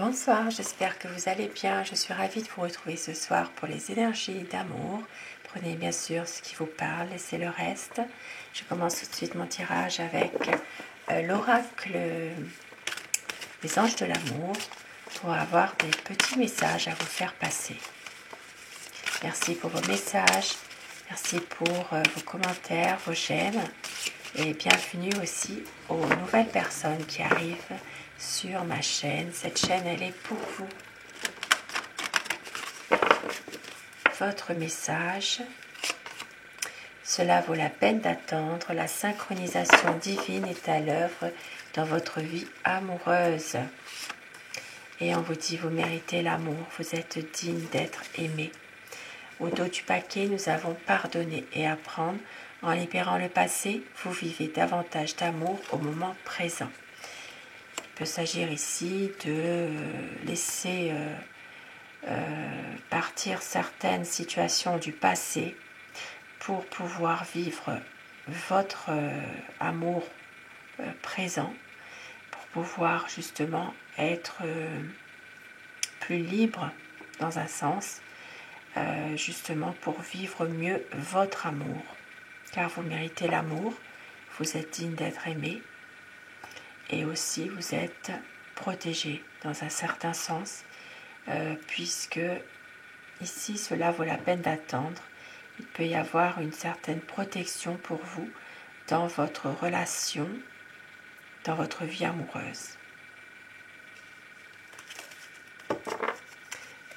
Bonsoir, j'espère que vous allez bien. Je suis ravie de vous retrouver ce soir pour les énergies d'amour. Prenez bien sûr ce qui vous parle, laissez le reste. Je commence tout de suite mon tirage avec l'oracle des anges de l'amour pour avoir des petits messages à vous faire passer. Merci pour vos messages, merci pour vos commentaires, vos j'aime et bienvenue aussi aux nouvelles personnes qui arrivent sur ma chaîne. Cette chaîne, elle est pour vous. Votre message. Cela vaut la peine d'attendre. La synchronisation divine est à l'œuvre dans votre vie amoureuse. Et on vous dit, vous méritez l'amour, vous êtes digne d'être aimé. Au dos du paquet, nous avons pardonné et apprendre. En libérant le passé, vous vivez davantage d'amour au moment présent. Il peut s'agir ici de laisser partir certaines situations du passé pour pouvoir vivre votre amour présent, pour pouvoir justement être plus libre dans un sens, justement pour vivre mieux votre amour, car vous méritez l'amour, vous êtes digne d'être aimé et aussi vous êtes protégé dans un certain sens, puisque ici cela vaut la peine d'attendre. Il peut y avoir une certaine protection pour vous dans votre relation, dans votre vie amoureuse.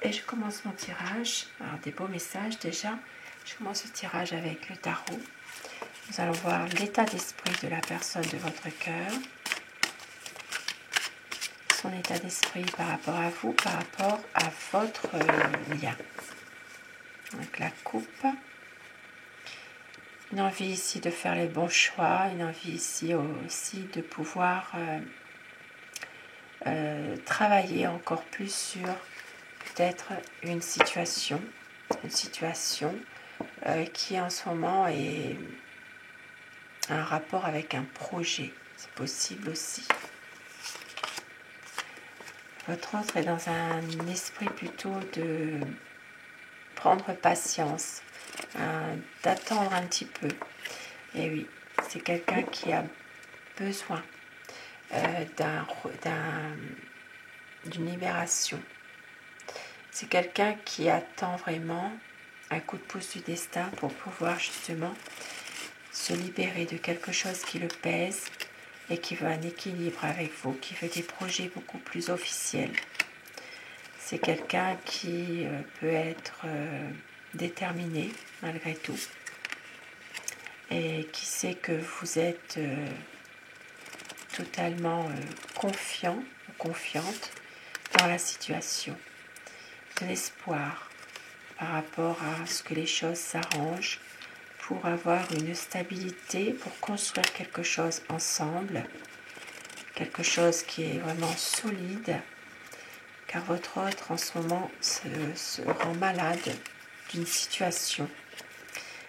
Et je commence mon tirage. Alors des beaux messages déjà. Je commence le tirage avec le tarot. Nous allons voir l'état d'esprit de la personne de votre cœur. Son état d'esprit par rapport à vous, par rapport à votre lien. Donc la coupe. Une envie ici de faire les bons choix, une envie ici aussi de pouvoir travailler encore plus sur peut-être une situation qui en ce moment est un rapport avec un projet, c'est possible aussi. Votre autre est dans un esprit plutôt de prendre patience, d'attendre un petit peu. Et oui, c'est quelqu'un qui a besoin d'une libération. C'est quelqu'un qui attend vraiment un coup de pouce du destin pour pouvoir justement se libérer de quelque chose qui le pèse et qui veut un équilibre avec vous, qui veut des projets beaucoup plus officiels. C'est quelqu'un qui peut être déterminé malgré tout et qui sait que vous êtes totalement confiant ou confiante dans la situation. De l'espoir par rapport à ce que les choses s'arrangent pour avoir une stabilité, pour construire quelque chose ensemble, quelque chose qui est vraiment solide, car votre autre en ce moment se rend malade d'une situation.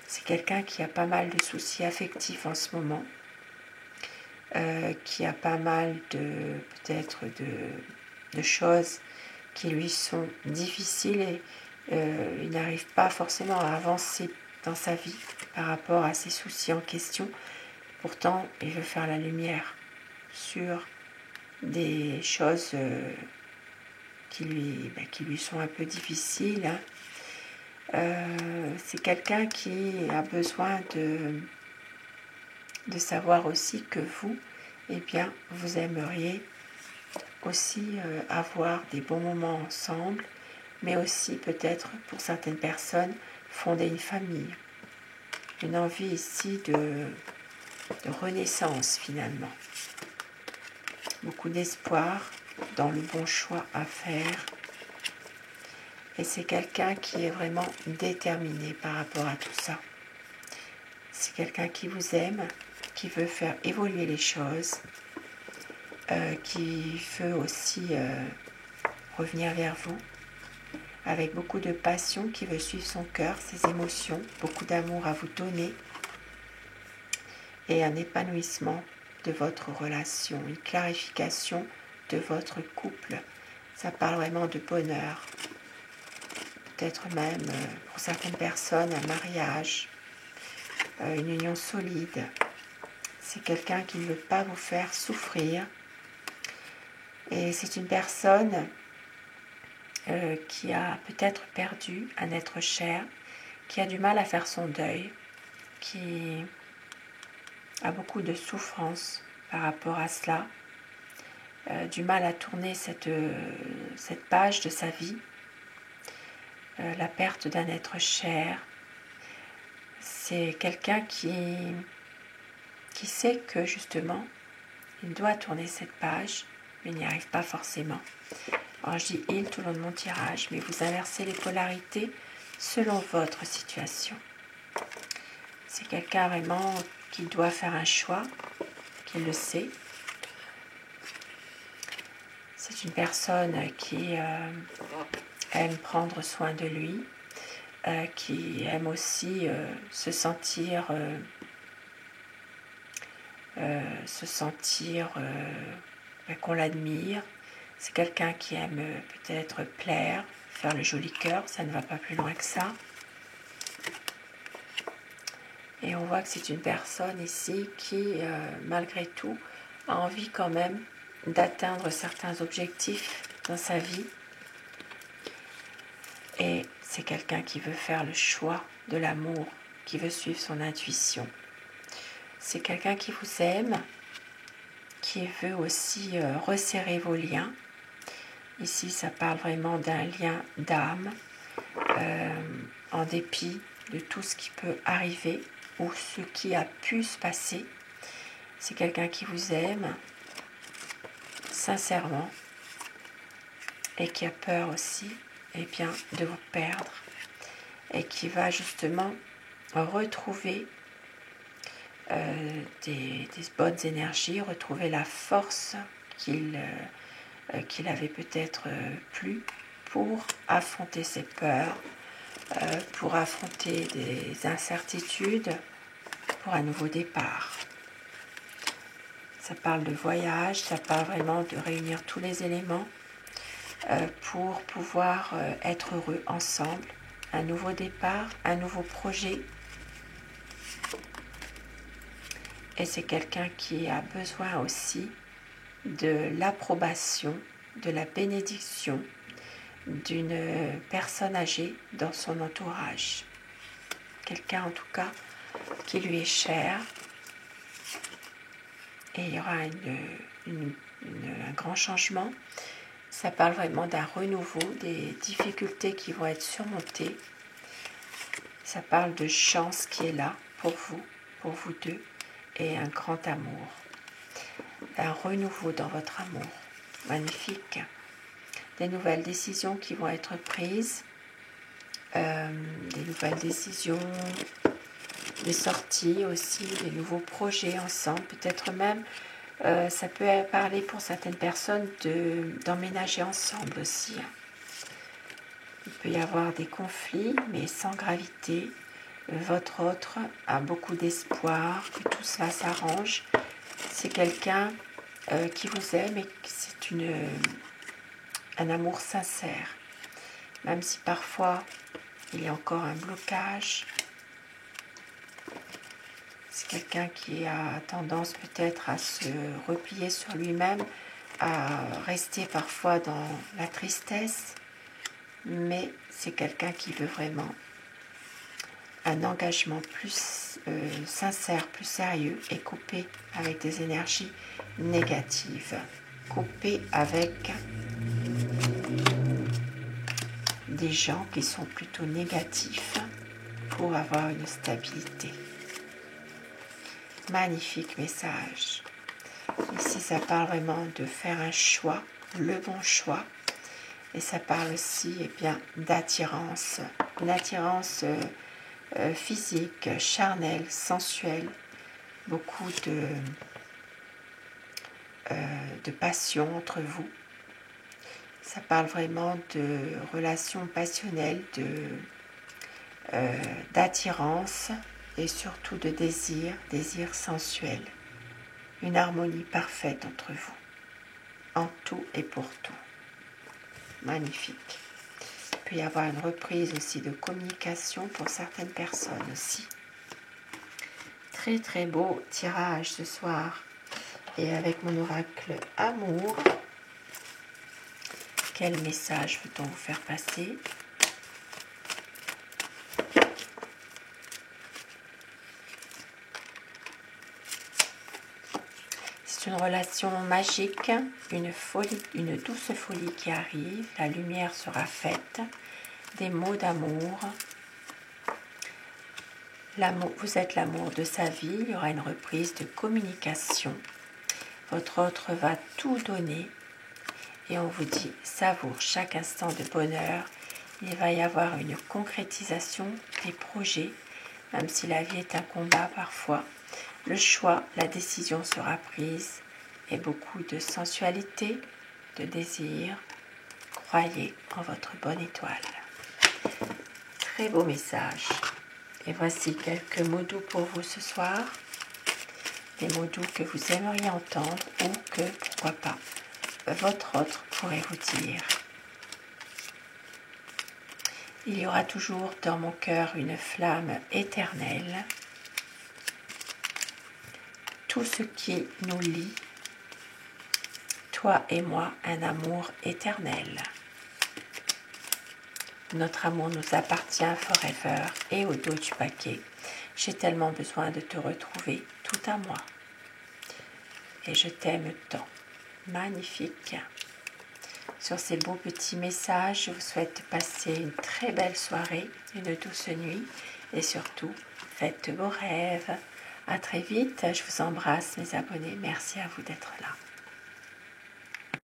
C'est quelqu'un qui a pas mal de soucis affectifs en ce moment, qui a pas mal peut-être de choses qui lui sont difficiles et il n'arrive pas forcément à avancer dans sa vie par rapport à ses soucis en question. Pourtant, il veut faire la lumière sur des choses qui lui sont un peu difficiles. C'est quelqu'un qui a besoin de savoir aussi que vous, eh bien, vous aimeriez aussi avoir des bons moments ensemble, mais aussi peut-être pour certaines personnes fonder une famille. Une envie ici de renaissance finalement. Beaucoup d'espoir dans le bon choix à faire. Et c'est quelqu'un qui est vraiment déterminé par rapport à tout ça. C'est quelqu'un qui vous aime, qui veut faire évoluer les choses, qui veut aussi revenir vers vous, avec beaucoup de passion, qui veut suivre son cœur, ses émotions, beaucoup d'amour à vous donner, et un épanouissement de votre relation, une clarification de votre couple, Ça parle vraiment de bonheur. Peut-être même, pour certaines personnes, un mariage, une union solide. C'est quelqu'un qui ne veut pas vous faire souffrir. Et c'est une personne qui a peut-être perdu un être cher, qui a du mal à faire son deuil, qui a beaucoup de souffrance par rapport à cela, du mal à tourner cette page de sa vie, la perte d'un être cher. C'est quelqu'un qui sait que justement, il doit tourner cette page, mais il n'y arrive pas forcément. Alors je dis il tout le long de mon tirage, mais vous inversez les polarités selon votre situation. C'est quelqu'un vraiment qui doit faire un choix, qui le sait. C'est une personne qui aime prendre soin de lui, qui aime aussi se sentir qu'on l'admire. C'est quelqu'un qui aime peut-être plaire, faire le joli cœur, ça ne va pas plus loin que ça. Et on voit que c'est une personne ici qui, malgré tout, a envie quand même d'atteindre certains objectifs dans sa vie. Et c'est quelqu'un qui veut faire le choix de l'amour, qui veut suivre son intuition. C'est quelqu'un qui vous aime, qui veut aussi resserrer vos liens. Ici, ça parle vraiment d'un lien d'âme, en dépit de tout ce qui peut arriver ou ce qui a pu se passer. C'est quelqu'un qui vous aime sincèrement et qui a peur aussi de vous perdre et qui va justement retrouver des bonnes énergies, retrouver la force qu'il avait peut-être plus pour affronter ses peurs, pour affronter des incertitudes, pour un nouveau départ. Ça parle de voyage, ça parle vraiment de réunir tous les éléments pour pouvoir être heureux ensemble. Un nouveau départ, un nouveau projet. Et c'est quelqu'un qui a besoin aussi de l'approbation, de la bénédiction d'une personne âgée dans son entourage. Quelqu'un en tout cas qui lui est cher. Et il y aura un grand changement. Ça parle vraiment d'un renouveau, des difficultés qui vont être surmontées. Ça parle de chance qui est là pour vous deux, et un grand amour. Un renouveau dans votre amour. Magnifique. Des nouvelles décisions qui vont être prises. Des nouvelles décisions, des sorties aussi, des nouveaux projets ensemble. Peut-être même, ça peut parler pour certaines personnes d'emménager ensemble aussi. Il peut y avoir des conflits, mais sans gravité. Votre autre a beaucoup d'espoir que tout cela s'arrange. C'est quelqu'un qui vous aime et c'est un amour sincère. Même si parfois il y a encore un blocage. C'est quelqu'un qui a tendance peut-être à se replier sur lui-même, à rester parfois dans la tristesse, mais c'est quelqu'un qui veut vraiment un engagement plus sincère, plus sérieux et coupé avec des énergies négatives, coupé avec des gens qui sont plutôt négatifs pour avoir une stabilité. Magnifique message. Ici, ça parle vraiment de faire un choix, le bon choix. Et ça parle aussi d'attirance. Une attirance physique, charnelle, sensuelle. Beaucoup de passion entre vous. Ça parle vraiment de relations passionnelles, d'attirance et surtout de désir sensuel. Une harmonie parfaite entre vous, en tout et pour tout. magnifique. Il peut y avoir une reprise aussi de communication pour certaines personnes aussi. Très très beau tirage ce soir. Et avec mon oracle amour, quel message veut-on vous faire passer? C'est une relation magique, une folie, une douce folie qui arrive. La lumière sera faite, des mots d'amour. Vous êtes l'amour de sa vie, il y aura une reprise de communication. Votre autre va tout donner et on vous dit savoure chaque instant de bonheur. Il va y avoir une concrétisation des projets, même si la vie est un combat parfois. Le choix, la décision sera prise et beaucoup de sensualité, de désir. Croyez en votre bonne étoile. Très beau message. Et voici quelques mots doux pour vous ce soir. Des mots doux que vous aimeriez entendre ou que, pourquoi pas, votre autre pourrait vous dire. Il y aura toujours dans mon cœur une flamme éternelle. Tout ce qui nous lie, toi et moi, un amour éternel. Notre amour nous appartient forever et au dos du paquet. J'ai tellement besoin de te retrouver tout à moi. Et je t'aime tant. Magnifique. Sur ces beaux petits messages, je vous souhaite passer une très belle soirée, une douce nuit et surtout, faites de beaux rêves. À très vite. Je vous embrasse mes abonnés. Merci à vous d'être là.